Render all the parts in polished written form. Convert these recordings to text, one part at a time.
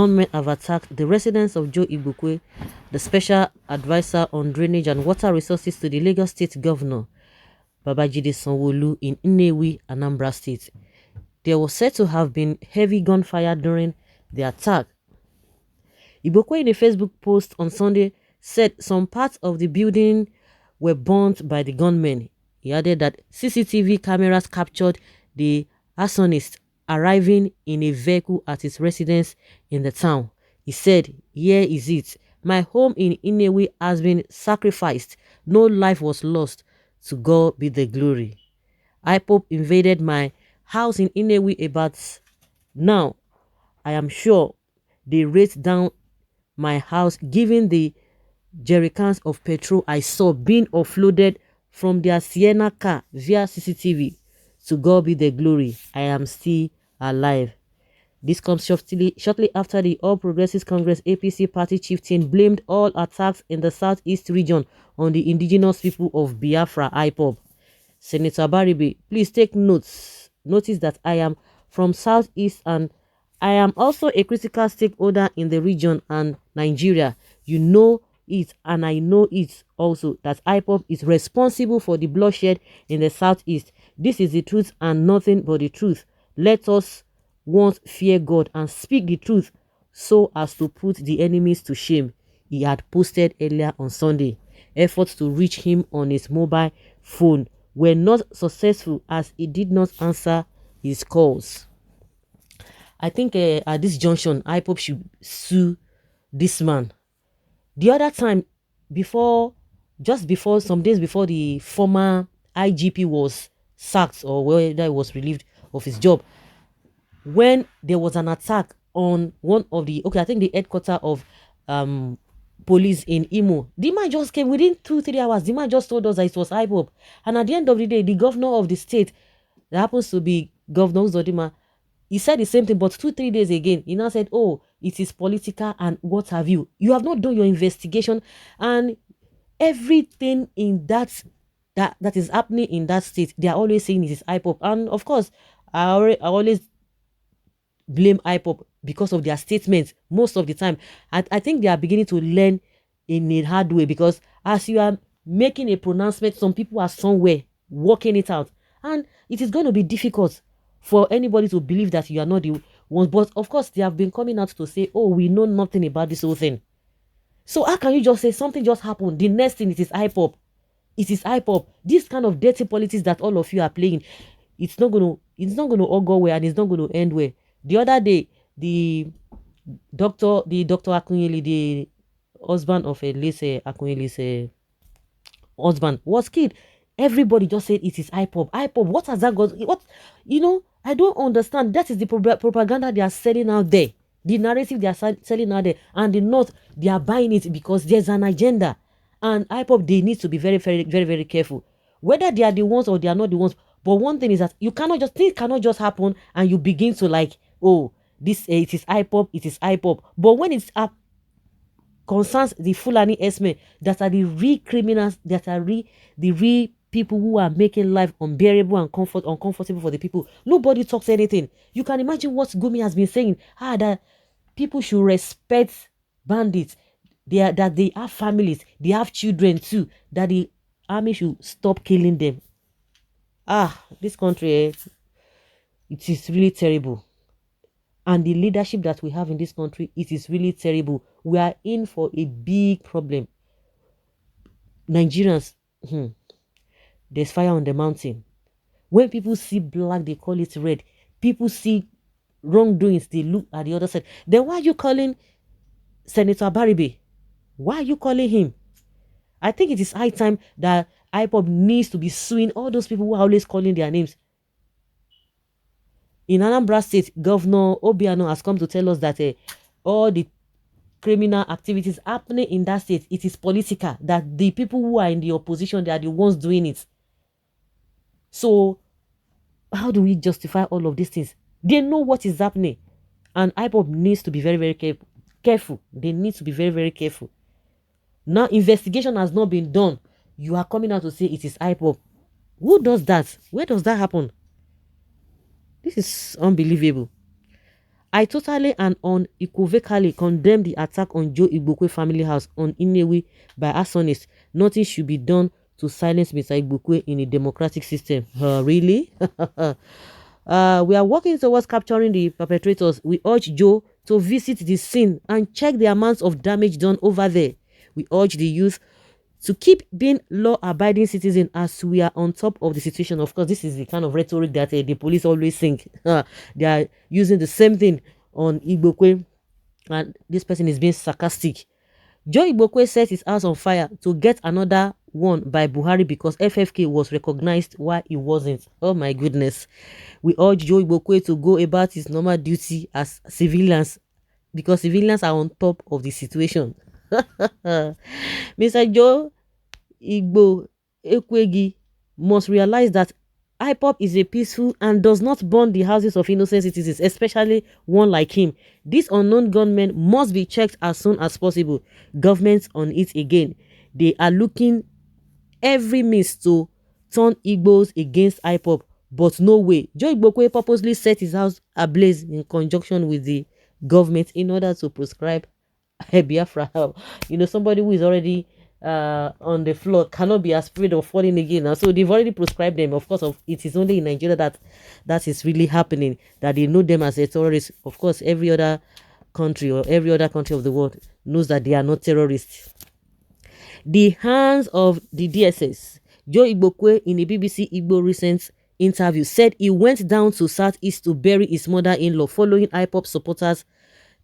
gunmen have attacked the residence of Joe Igbokwe, the special advisor on drainage and water resources to the Lagos State Governor, Babajide Sanwo-Olu, in NNEWI, Anambra State. There was said to have been heavy gunfire during the attack. Igbokwe, in a Facebook post on Sunday, said some parts of the building were burnt by the gunmen. He added that CCTV cameras captured the arsonist arriving in a vehicle at his residence in the town. He said, "Here is it. My home in NNEWI has been sacrificed. No life was lost. To God be the glory. IPOB invaded my house in NNEWI about now. I am sure they raised down my house given the jerrycans of petrol I saw being offloaded from their Sienna car via CCTV. To God be the glory. I am still alive." This comes shortly after the All Progressives Congress APC party chieftain blamed all attacks in the southeast region on the indigenous people of Biafra, IPOB. Senator Baribe, please take notice that I am from southeast and I am also a critical stakeholder in the region and Nigeria. You know it and I know it also that IPOB is responsible for the bloodshed in the southeast. This is the truth and nothing but the truth. Let us once fear God and speak the truth so as to put the enemies to shame, he had posted earlier on Sunday. Efforts to reach him on his mobile phone were not successful as he did not answer his calls. I think at this junction, IPOB should sue this man. The other time, some days before the former IGP was sacked or whether he was relieved of his job, when there was an attack on one of the, I think the headquarters of police in Imo, the man just came within 2-3 hours. The man just told us that it was IPOB. And at the end of the day, the governor of the state, that happens to be Governor Uzodimma, he said the same thing, but 2-3 days again, he now said, oh, it is political and what have you. You have not done your investigation, and everything in that is happening in that state, they are always saying it is IPOB. And of course, I always blame IPOB because of their statements most of the time. I think they are beginning to learn in a hard way, because as you are making a pronouncement, some people are somewhere working it out, and it is going to be difficult for anybody to believe that you are not the ones. But of course, they have been coming out to say, oh, we know nothing about this whole thing. So how can you just say something just happened? The next thing, it is IPOB. It is IPOB. This kind of dirty politics that all of you are playing, it's not going to all go well, and it's not going to end well. The other day, the Dr. Akunyili, the husband of Elise Akunyili's husband, was killed. Everybody just said it is IPOB. IPOB, what has that got? What, I don't understand. That is the propaganda they are selling out there. The narrative they are selling out there. And the North, they are buying it because there's an agenda. And IPOB, they need to be very, very, very, very careful. Whether they are the ones or they are not the ones. But one thing is that things cannot just happen and you begin to like, oh, this it is IPOB, it is IPOB. But when it's up concerns the Fulani Esme, that are the real criminals, that are the real people who are making life unbearable and uncomfortable for the people, nobody talks anything. You can imagine what Gumi has been saying, that people should respect bandits, that they have families, they have children too, that the army should stop killing them. This country, it is really terrible. And the leadership that we have in this country, it is really terrible. We are in for a big problem. Nigerians, there's fire on the mountain. When people see black, they call it red. People see wrongdoings, they look at the other side. Then why are you calling Senator Baribe? Why are you calling him? I think it is high time that IPOB needs to be suing all those people who are always calling their names. In Anambra State, Governor Obiano has come to tell us that all the criminal activities happening in that state, it is political, that the people who are in the opposition, they are the ones doing it. So, how do we justify all of these things? They know what is happening. And IPOB needs to be very, very careful. They need to be very, very careful. Now, investigation has not been done. You are coming out to say it is IPOB. Who does that? Where does that happen? This is unbelievable. I totally and unequivocally condemn the attack on Joe Igbokwe family house on NNEWI by arsonists. Nothing should be done to silence Mr. Igbokwe in a democratic system. Really? We are working towards capturing the perpetrators. We urge Joe to visit the scene and check the amounts of damage done over there. We urge the youth to keep being law-abiding citizens as we are on top of the situation. Of course, this is the kind of rhetoric that the police always think. They are using the same thing on Igbokwe, and this person is being sarcastic. Joe Igbokwe set his house on fire to get another one by Buhari because FFK was recognized while he wasn't. Oh my goodness. We urge Joe Igbokwe to go about his normal duty as civilians because civilians are on top of the situation. Mr. Joe IGBOKWE'S must realize that IPOB is a peaceful and does not burn the houses of innocent citizens, especially one like him. This unknown gunman must be checked as soon as possible. Governments on it again. They are looking every means to turn Igbos against IPOB, but no way. Joe Igbokwe purposely set his house ablaze in conjunction with the government in order to prescribe a Biafra. You know, somebody who is already on the floor cannot be afraid of falling again. Now, so they've already prescribed them. Of course, it is only in Nigeria that is really happening, that they know them as a terrorist. Of course, every other country or every other country of the world knows that they are not terrorists. The hands of the DSS. Joe Igbokwe, in a BBC Igbo recent interview, said he went down to Southeast to bury his mother-in-law following IPOB supporters'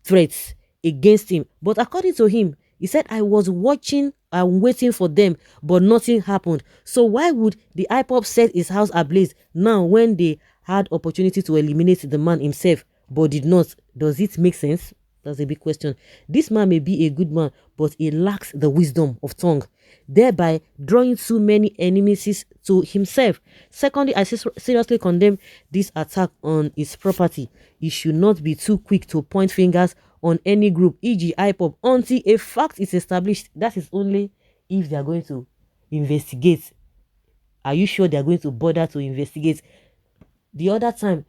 threats against him. But according to him, he said, I was watching and waiting for them, but nothing happened. So why would the IPOB set his house ablaze now when they had opportunity to eliminate the man himself, but did not? Does it make sense? That's a big question. This man may be a good man, but he lacks the wisdom of tongue, thereby drawing too many enemies to himself. Secondly, I seriously condemn this attack on his property. He should not be too quick to point fingers on any group, e.g. IPOB, until a fact is established. That is only if they are going to investigate. Are you sure they are going to bother to investigate? The other time,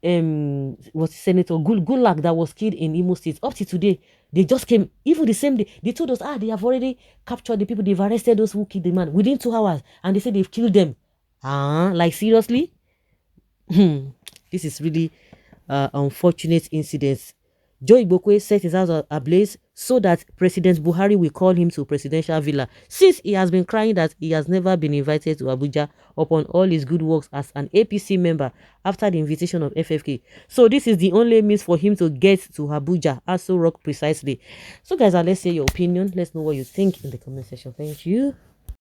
was Senator Gulak that was killed in Imo State. Up to today, they just came, even the same day, they told us, they have already captured the people, they've arrested those who killed the man within 2 hours, and they said they've killed them. Like seriously? This is really unfortunate incidents. Joe Igbokwe set his house ablaze so that President Buhari will call him to presidential villa, since he has been crying that he has never been invited to Abuja upon all his good works as an APC member after the invitation of FFK. So this is the only means for him to get to Abuja, Aso Rock precisely. So guys, let's hear your opinion. Let's know what you think in the comment section. Thank you.